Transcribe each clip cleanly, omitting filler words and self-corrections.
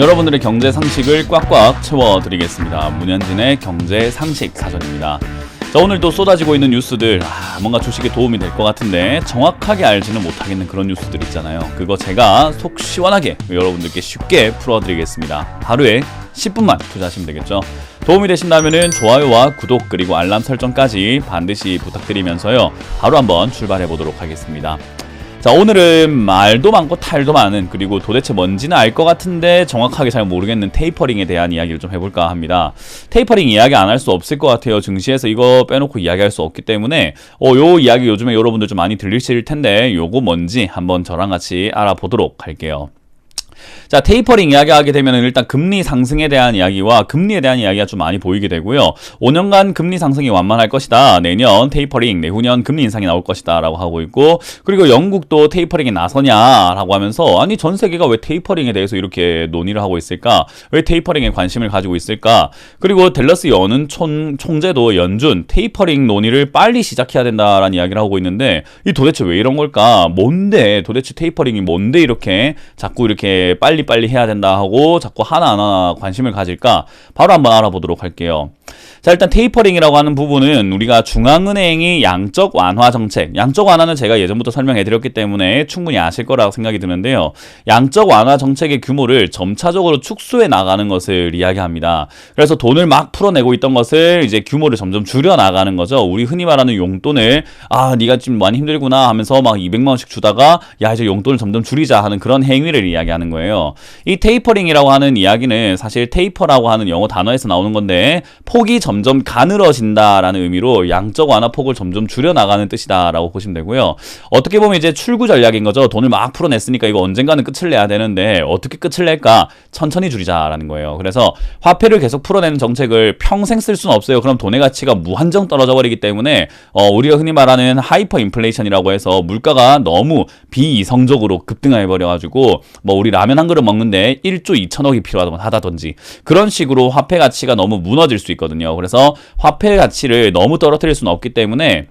여러분들의 경제 상식을 꽉꽉 채워드리겠습니다. 문현진의 경제 상식 사전입니다. 자, 오늘도 쏟아지고 있는 뉴스들, 뭔가 주식에 도움이 될 것 같은데 정확하게 알지는 못하겠는 그런 뉴스들 있잖아요. 그거 제가 속 시원하게 여러분들께 쉽게 풀어드리겠습니다. 하루에 10분만 투자하시면 되겠죠. 도움이 되신다면 좋아요와 구독 그리고 알람 설정까지 반드시 부탁드리면서요. 바로 한번 출발해 보도록 하겠습니다. 자, 오늘은 말도 많고 탈도 많은, 그리고 도대체 뭔지는 알 것 같은데 정확하게 잘 모르겠는 테이퍼링에 대한 이야기를 좀 해볼까 합니다. 테이퍼링 이야기 안 할 수 없을 것 같아요. 증시에서 이거 빼놓고 이야기할 수 없기 때문에 요 이야기 요즘에 여러분들 좀 많이 들리실 텐데 요거 뭔지 한번 저랑 같이 알아보도록 할게요. 자, 테이퍼링 이야기하게 되면 일단 금리 상승에 대한 이야기와 금리에 대한 이야기가 좀 많이 보이게 되고요. 5년간 금리 상승이 완만할 것이다. 내년 테이퍼링, 내후년 금리 인상이 나올 것이다 라고 하고 있고, 그리고 영국도 테이퍼링에 나서냐라고 하면서, 아니 전 세계가 왜 테이퍼링에 대해서 이렇게 논의를 하고 있을까? 왜 테이퍼링에 관심을 가지고 있을까? 그리고 댈러스 연은 총재도 연준 테이퍼링 논의를 빨리 시작해야 된다라는 이야기를 하고 있는데, 이 도대체 왜 이런 걸까? 뭔데 도대체 테이퍼링이 뭔데 이렇게 자꾸 이렇게 빨리 해야 된다 하고 자꾸 하나하나 관심을 가질까? 바로 한번 알아보도록 할게요. 자, 일단 테이퍼링이라고 하는 부분은 우리가 중앙은행이 양적 완화 정책, 양적 완화는 제가 예전부터 설명해 드렸기 때문에 충분히 아실 거라고 생각이 드는데요. 양적 완화 정책의 규모를 점차적으로 축소해 나가는 것을 이야기합니다. 그래서 돈을 막 풀어내고 있던 것을 이제 규모를 점점 줄여 나가는 거죠. 우리 흔히 말하는 용돈을 네가 지금 많이 힘들구나 하면서 막 200만 원씩 주다가 야, 이제 용돈을 점점 줄이자 하는 그런 행위를 이야기하는 거예요. 이 테이퍼링이라고 하는 이야기는 사실 테이퍼라고 하는 영어 단어에서 나오는 건데, 폭이 점점 가늘어진다라는 의미로 양적 완화 폭을 점점 줄여나가는 뜻이다라고 보시면 되고요. 어떻게 보면 이제 출구 전략인 거죠. 돈을 막 풀어냈으니까 이거 언젠가는 끝을 내야 되는데 어떻게 끝을 낼까? 천천히 줄이자라는 거예요. 그래서 화폐를 계속 풀어내는 정책을 평생 쓸 수는 없어요. 그럼 돈의 가치가 무한정 떨어져 버리기 때문에 우리가 흔히 말하는 하이퍼 인플레이션이라고 해서 물가가 너무 비이성적으로 급등해 버려가지고 뭐 우리 라면 한 그릇 먹는데 1조 2천억이 필요하다든지 그런 식으로 화폐 가치가 너무 무너질 수 있거든요. 그래서 화폐 가치를 너무 떨어뜨릴 수는 없기 때문에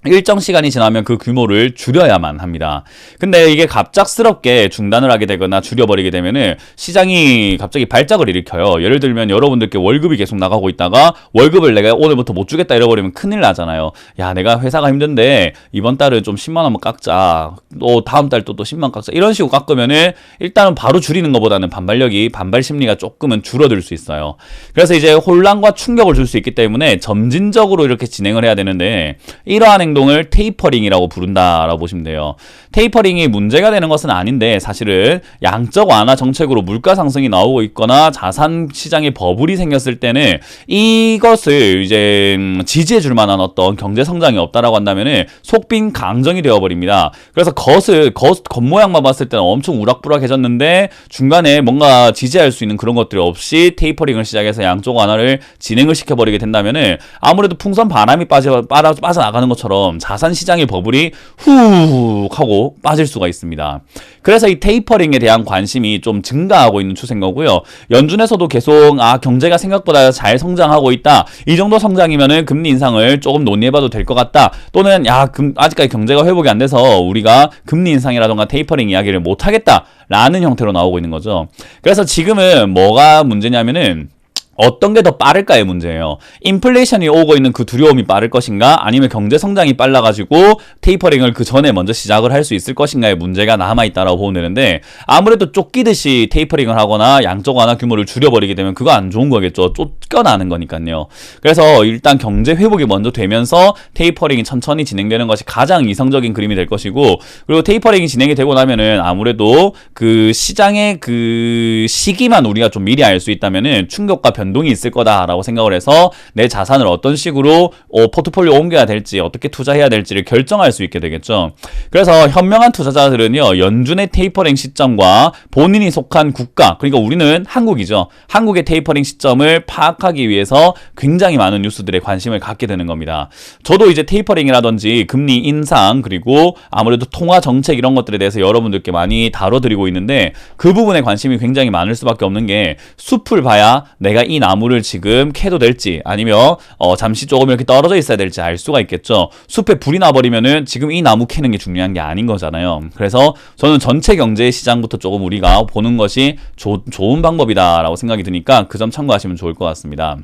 일정 시간이 지나면 그 규모를 줄여야만 합니다. 근데 이게 갑작스럽게 중단을 하게 되거나 줄여버리게 되면은 시장이 갑자기 발작을 일으켜요. 예를 들면 여러분들께 월급이 계속 나가고 있다가 월급을 내가 오늘부터 못 주겠다 이래버리면 큰일 나잖아요. 야, 내가 회사가 힘든데 이번 달은 좀 10만 원만 깎자. 또 다음 달 또 10만 원 깎자. 이런 식으로 깎으면은 일단은 바로 줄이는 것보다는 반발 심리가 조금은 줄어들 수 있어요. 그래서 이제 혼란과 충격을 줄 수 있기 때문에 점진적으로 이렇게 진행을 해야 되는데, 이러한 행동을 테이퍼링이라고 부른다라고 보시면 돼요. 테이퍼링이 문제가 되는 것은 아닌데, 사실은 양적 완화 정책으로 물가 상승이 나오고 있거나 자산 시장에 버블이 생겼을 때는 이것을 이제 지지해 줄 만한 어떤 경제 성장이 없다라고 한다면은 속빈 강정이 되어 버립니다. 그래서 겉모양만 봤을 때는 엄청 우락부락해졌는데 중간에 뭔가 지지할 수 있는 그런 것들이 없이 테이퍼링을 시작해서 양적 완화를 진행을 시켜버리게 된다면은 아무래도 풍선 바람이 빠져나가는 것처럼 자산 시장의 버블이 훅 하고 빠질 수가 있습니다. 그래서 이 테이퍼링에 대한 관심이 좀 증가하고 있는 추세인 거고요. 연준에서도 계속 경제가 생각보다 잘 성장하고 있다. 이 정도 성장이면은 금리 인상을 조금 논의해봐도 될 것 같다. 또는 아직까지 경제가 회복이 안 돼서 우리가 금리 인상이라던가 테이퍼링 이야기를 못 하겠다라는 형태로 나오고 있는 거죠. 그래서 지금은 뭐가 문제냐면은 어떤 게 더 빠를까의 문제예요. 인플레이션이 오고 있는 그 두려움이 빠를 것인가, 아니면 경제 성장이 빨라가지고 테이퍼링을 그 전에 먼저 시작을 할 수 있을 것인가의 문제가 남아있다라고 보면 되는데, 아무래도 쫓기듯이 테이퍼링을 하거나 양적 완화 규모를 줄여버리게 되면 그거 안 좋은 거겠죠. 쫓겨나는 거니까요. 그래서 일단 경제 회복이 먼저 되면서 테이퍼링이 천천히 진행되는 것이 가장 이성적인 그림이 될 것이고, 그리고 테이퍼링이 진행이 되고 나면은 아무래도 그 시장의 그 시기만 우리가 좀 미리 알 수 있다면은 충격과 변동이 있을 거다라고 생각을 해서 내 자산을 어떤 식으로 포트폴리오 옮겨야 될지, 어떻게 투자해야 될지를 결정할 수 있게 되겠죠. 그래서 현명한 투자자들은요, 연준의 테이퍼링 시점과 본인이 속한 국가, 그러니까 우리는 한국이죠. 한국의 테이퍼링 시점을 파악하기 위해서 굉장히 많은 뉴스들에 관심을 갖게 되는 겁니다. 저도 이제 테이퍼링이라든지 금리 인상, 그리고 아무래도 통화 정책 이런 것들에 대해서 여러분들께 많이 다뤄드리고 있는데, 그 부분에 관심이 굉장히 많을 수밖에 없는 게, 숲을 봐야 내가 이 나무를 지금 캐도 될지 아니면 잠시 조금 이렇게 떨어져 있어야 될지 알 수가 있겠죠. 숲에 불이 나버리면은 지금 이 나무 캐는 게 중요한 게 아닌 거잖아요. 그래서 저는 전체 경제 시장부터 조금 우리가 보는 것이 좋은 방법이다라고 생각이 드니까 그 점 참고하시면 좋을 것 같습니다.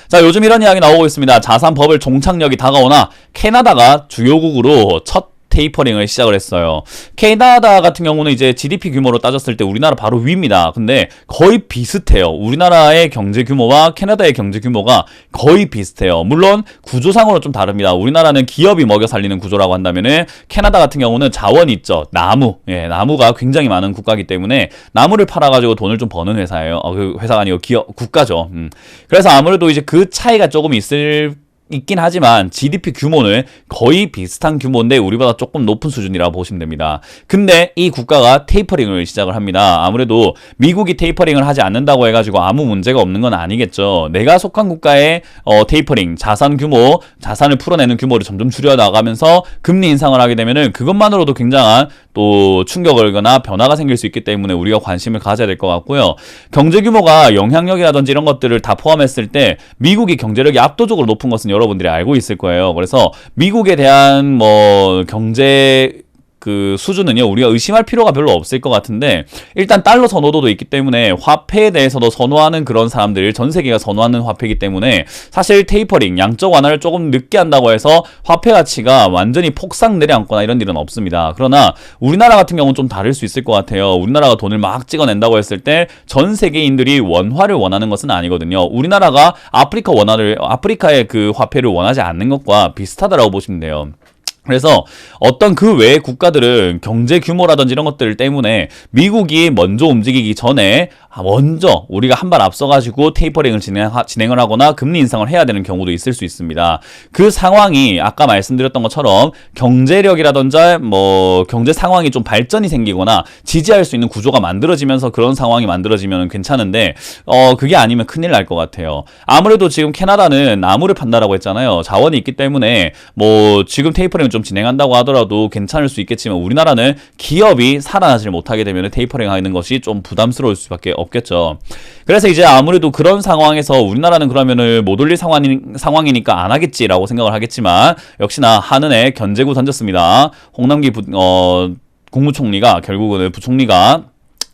자, 요즘 이런 이야기 나오고 있습니다. 자산 버블 종착역이 다가오나 캐나다가 주요국으로 첫 테이퍼링을 시작을 했어요. 캐나다 같은 경우는 이제 GDP 규모로 따졌을 때 우리나라 바로 위입니다. 근데 거의 비슷해요. 우리나라의 경제 규모와 캐나다의 경제 규모가 거의 비슷해요. 물론 구조상으로 좀 다릅니다. 우리나라는 기업이 먹여 살리는 구조라고 한다면은 캐나다 같은 경우는 자원이 있죠. 나무. 예, 나무가 굉장히 많은 국가이기 때문에 나무를 팔아가지고 돈을 좀 버는 회사예요. 그 회사가 아니고 국가죠. 그래서 아무래도 이제 그 차이가 조금 있긴 하지만 GDP 규모는 거의 비슷한 규모인데 우리보다 조금 높은 수준이라고 보시면 됩니다. 근데 이 국가가 테이퍼링을 시작을 합니다. 아무래도 미국이 테이퍼링을 하지 않는다고 해가지고 아무 문제가 없는 건 아니겠죠. 내가 속한 국가의 테이퍼링, 자산을 풀어내는 규모를 점점 줄여나가면서 금리 인상을 하게 되면은 그것만으로도 굉장한 또 충격을거나 변화가 생길 수 있기 때문에 우리가 관심을 가져야 될 것 같고요. 경제 규모가 영향력이라든지 이런 것들을 다 포함했을 때 미국이 경제력이 압도적으로 높은 것은 여러분들이 알고 있을 거예요. 그래서 미국에 대한 경제 그 수준은요 우리가 의심할 필요가 별로 없을 것 같은데 일단 달러 선호도도 있기 때문에 화폐에 대해서도 선호하는 그런 사람들 전 세계가 선호하는 화폐이기 때문에 사실 테이퍼링 양적 완화를 조금 늦게 한다고 해서 화폐 가치가 완전히 폭삭 내려앉거나 이런 일은 없습니다. 그러나 우리나라 같은 경우는 좀 다를 수 있을 것 같아요. 우리나라가 돈을 막 찍어낸다고 했을 때 전 세계인들이 원화를 원하는 것은 아니거든요. 우리나라가 아프리카의 그 화폐를 원하지 않는 것과 비슷하다라고 보시면 돼요. 그래서 어떤 그 외의 국가들은 경제 규모라든지 이런 것들 때문에 미국이 먼저 움직이기 전에 먼저 우리가 한 발 앞서가지고 테이퍼링을 진행을 하거나 금리 인상을 해야 되는 경우도 있을 수 있습니다. 그 상황이 아까 말씀드렸던 것처럼 경제력이라든지 경제 상황이 좀 발전이 생기거나 지지할 수 있는 구조가 만들어지면서 그런 상황이 만들어지면 괜찮은데 그게 아니면 큰일 날 것 같아요. 아무래도 지금 캐나다는 나무를 판다라고 했잖아요. 자원이 있기 때문에 지금 테이퍼링을 좀 진행한다고 하더라도 괜찮을 수 있겠지만 우리나라는 기업이 살아나질 못하게 되면 테이퍼링 하는 것이 좀 부담스러울 수밖에 없겠죠. 그래서 이제 아무래도 그런 상황에서 우리나라는 그러면은 못 올릴 상황이니까 안 하겠지라고 생각을 하겠지만 역시나 한은에 견제구 던졌습니다. 홍남기 국무총리가 결국은 부총리가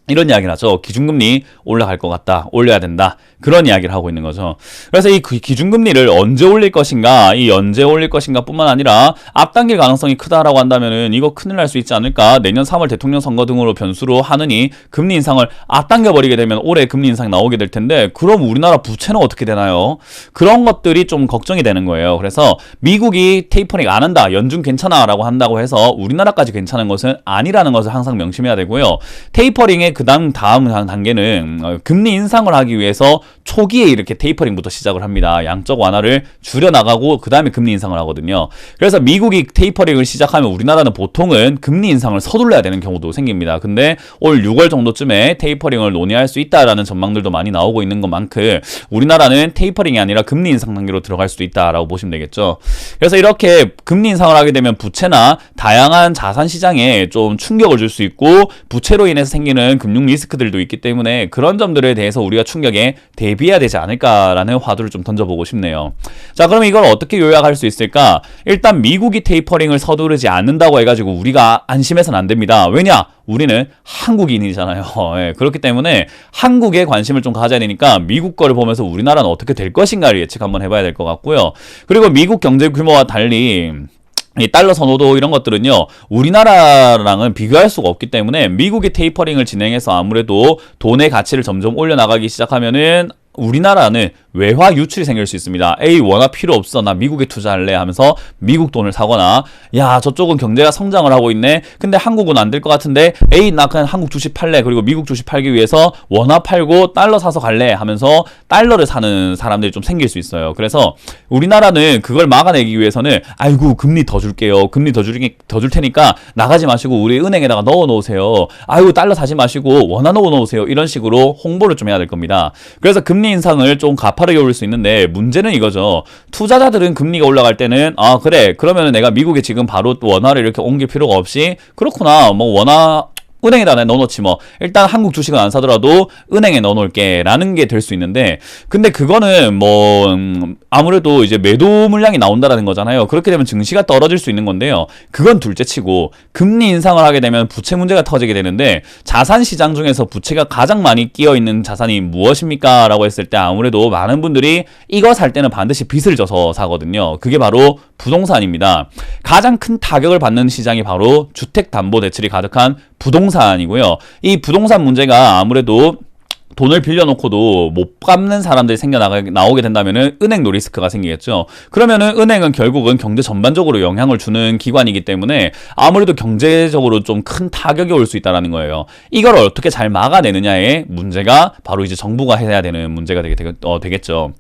이런 이야기를 하죠. 기준금리 올라갈 것 같다. 올려야 된다. 그런 이야기를 하고 있는 거죠. 그래서 이 기준금리를 언제 올릴 것인가, 뿐만 아니라 앞당길 가능성이 크다라고 한다면은 이거 큰일 날 수 있지 않을까. 내년 3월 대통령 선거 등으로 변수로 하느니 금리 인상을 앞당겨버리게 되면 올해 금리 인상이 나오게 될 텐데 그럼 우리나라 부채는 어떻게 되나요? 그런 것들이 좀 걱정이 되는 거예요. 그래서 미국이 테이퍼링 안 한다. 연준 괜찮아 라고 한다고 해서 우리나라까지 괜찮은 것은 아니라는 것을 항상 명심해야 되고요. 테이퍼링의 다음 단계는 금리 인상을 하기 위해서 초기에 이렇게 테이퍼링부터 시작을 합니다. 양적 완화를 줄여나가고 그 다음에 금리 인상을 하거든요. 그래서 미국이 테이퍼링을 시작하면 우리나라는 보통은 금리 인상을 서둘러야 되는 경우도 생깁니다. 근데 올 6월 정도쯤에 테이퍼링을 논의할 수 있다라는 전망들도 많이 나오고 있는 것만큼 우리나라는 테이퍼링이 아니라 금리 인상 단계로 들어갈 수도 있다라고 보시면 되겠죠. 그래서 이렇게 금리 인상을 하게 되면 부채나 다양한 자산 시장에 좀 충격을 줄 수 있고 부채로 인해서 생기는 금융 리스크들도 있기 때문에 그런 점들에 대해서 우리가 충격에 대비해야 되지 않을까라는 화두를 좀 던져보고 싶네요. 자, 그럼 이걸 어떻게 요약할 수 있을까? 일단 미국이 테이퍼링을 서두르지 않는다고 해가지고 우리가 안심해서는 안 됩니다. 왜냐? 우리는 한국인이잖아요. 예, 그렇기 때문에 한국에 관심을 좀 가져야 되니까 미국 거를 보면서 우리나라는 어떻게 될 것인가를 예측 한번 해봐야 될 것 같고요. 그리고 미국 경제 규모와 달리 이 달러 선호도 이런 것들은요 우리나라랑은 비교할 수가 없기 때문에 미국이 테이퍼링을 진행해서 아무래도 돈의 가치를 점점 올려나가기 시작하면은 우리나라는 외화 유출이 생길 수 있습니다. 에이 원화 필요 없어 나 미국에 투자할래 하면서 미국 돈을 사거나 야 저쪽은 경제가 성장을 하고 있네 근데 한국은 안 될 것 같은데 에이 나 그냥 한국 주식 팔래 그리고 미국 주식 팔기 위해서 원화 팔고 달러 사서 갈래 하면서 달러를 사는 사람들이 좀 생길 수 있어요. 그래서 우리나라는 그걸 막아내기 위해서는 아이고 금리 더 줄게요 금리 더 줄 테니까 나가지 마시고 우리 은행에다가 넣어 놓으세요 아이고 달러 사지 마시고 원화 넣어 놓으세요 이런 식으로 홍보를 좀 해야 될 겁니다. 그래서 금리 인상을 좀 가파르게 올릴 수 있는데 문제는 이거죠. 투자자들은 금리가 올라갈 때는 아 그래 그러면은 내가 미국에 지금 바로 또 원화를 이렇게 옮길 필요가 없이 그렇구나 뭐 원화 은행에다 넣어놓지 뭐 일단 한국 주식은 안 사더라도 은행에 넣어놓을게 라는 게 될 수 있는데 근데 그거는 뭐 아무래도 이제 매도 물량이 나온다라는 거잖아요. 그렇게 되면 증시가 떨어질 수 있는 건데요. 그건 둘째치고 금리 인상을 하게 되면 부채 문제가 터지게 되는데 자산 시장 중에서 부채가 가장 많이 끼어 있는 자산이 무엇입니까? 라고 했을 때 아무래도 많은 분들이 이거 살 때는 반드시 빚을 져서 사거든요. 그게 바로 부동산입니다. 가장 큰 타격을 받는 시장이 바로 주택담보대출이 가득한 부동산이고요. 이 부동산 문제가 아무래도 돈을 빌려놓고도 못 갚는 사람들이 나오게 된다면은 은행 노리스크가 생기겠죠. 그러면은 은행은 결국은 경제 전반적으로 영향을 주는 기관이기 때문에 아무래도 경제적으로 좀 큰 타격이 올 수 있다는 거예요. 이걸 어떻게 잘 막아내느냐의 문제가 바로 이제 정부가 해야 되는 문제가 되겠죠.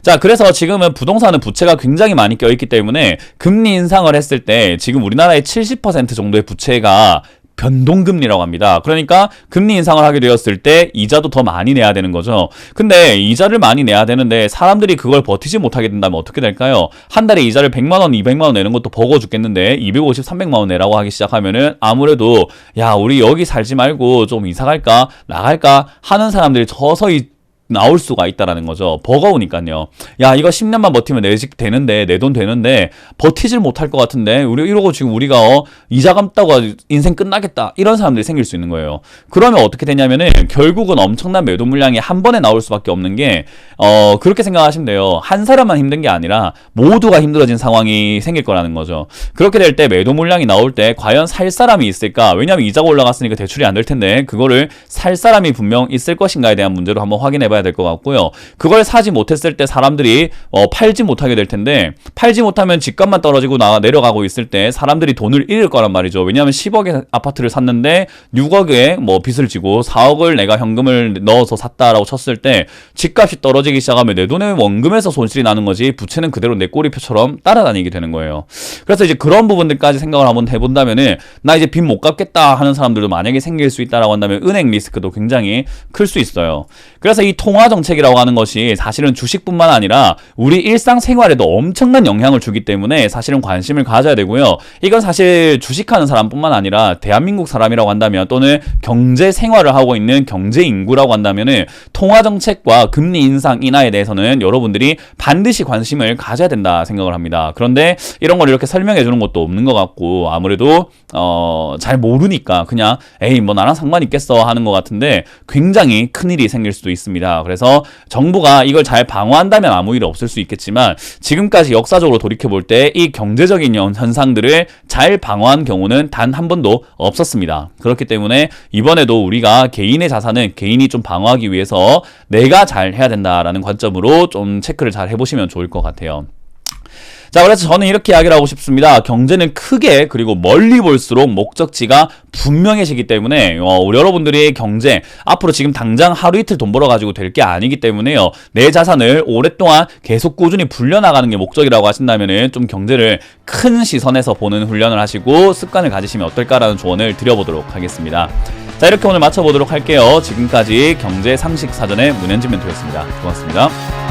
자, 그래서 지금은 부동산은 부채가 굉장히 많이 껴있기 때문에 금리 인상을 했을 때 지금 우리나라의 70% 정도의 부채가 변동금리라고 합니다. 그러니까 금리 인상을 하게 되었을 때 이자도 더 많이 내야 되는 거죠. 근데 이자를 많이 내야 되는데 사람들이 그걸 버티지 못하게 된다면 어떻게 될까요? 한 달에 이자를 100만 원, 200만 원 내는 것도 버거워 죽겠는데 250, 300만 원 내라고 하기 시작하면은 아무래도 야, 우리 여기 살지 말고 좀 이사 갈까? 나갈까? 하는 사람들이 서서히 나올 수가 있다라는 거죠. 버거우니까요. 야, 이거 10년만 버티면 내 집 되는데, 내 돈 되는데, 버티질 못할 것 같은데, 이러고 지금 우리가, 이자 갚다고 인생 끝나겠다. 이런 사람들이 생길 수 있는 거예요. 그러면 어떻게 되냐면은, 결국은 엄청난 매도 물량이 한 번에 나올 수밖에 없는 게, 그렇게 생각하시면 돼요. 한 사람만 힘든 게 아니라, 모두가 힘들어진 상황이 생길 거라는 거죠. 그렇게 될 때 매도 물량이 나올 때, 과연 살 사람이 있을까? 왜냐면 이자가 올라갔으니까 대출이 안 될 텐데, 그거를 살 사람이 분명 있을 것인가에 대한 문제로 한번 확인해봐야 될 것 같고요. 그걸 사지 못했을 때 사람들이 팔지 못하게 될 텐데 팔지 못하면 집값만 떨어지고 내려가고 있을 때 사람들이 돈을 잃을 거란 말이죠. 왜냐하면 10억의 아파트를 샀는데 6억에 뭐 빚을 지고 4억을 내가 현금을 넣어서 샀다라고 쳤을 때 집값이 떨어지기 시작하면 내 돈의 원금에서 손실이 나는 거지 부채는 그대로 내 꼬리표처럼 따라다니게 되는 거예요. 그래서 이제 그런 부분들까지 생각을 한번 해본다면은 나 이제 빚 못 갚겠다 하는 사람들도 만약에 생길 수 있다라고 한다면 은행 리스크도 굉장히 클 수 있어요. 그래서 이 통화 정책이라고 하는 것이 사실은 주식뿐만 아니라 우리 일상생활에도 엄청난 영향을 주기 때문에 사실은 관심을 가져야 되고요. 이건 사실 주식하는 사람뿐만 아니라 대한민국 사람이라고 한다면 또는 경제 생활을 하고 있는 경제 인구라고 한다면은 통화 정책과 금리 인상 인하에 대해서는 여러분들이 반드시 관심을 가져야 된다 생각을 합니다. 그런데 이런 걸 이렇게 설명해 주는 것도 없는 것 같고 아무래도 잘 모르니까 그냥 에이 뭐 나랑 상관 있겠어 하는 것 같은데 굉장히 큰일이 생길 수도 있습니다. 그래서 정부가 이걸 잘 방어한다면 아무 일 없을 수 있겠지만 지금까지 역사적으로 돌이켜볼 때 이 경제적인 현상들을 잘 방어한 경우는 단 한 번도 없었습니다. 그렇기 때문에 이번에도 우리가 개인의 자산은 개인이 좀 방어하기 위해서 내가 잘 해야 된다라는 관점으로 좀 체크를 잘 해보시면 좋을 것 같아요. 자, 그래서 저는 이렇게 이야기를 하고 싶습니다. 경제는 크게 그리고 멀리 볼수록 목적지가 분명해지기 때문에 우리 여러분들이 경제 앞으로 지금 당장 하루 이틀 돈 벌어가지고 될 게 아니기 때문에요. 내 자산을 오랫동안 계속 꾸준히 불려나가는 게 목적이라고 하신다면은 좀 경제를 큰 시선에서 보는 훈련을 하시고 습관을 가지시면 어떨까라는 조언을 드려보도록 하겠습니다. 자, 이렇게 오늘 마쳐보도록 할게요. 지금까지 경제 상식 사전의 문현진 멘토였습니다. 고맙습니다.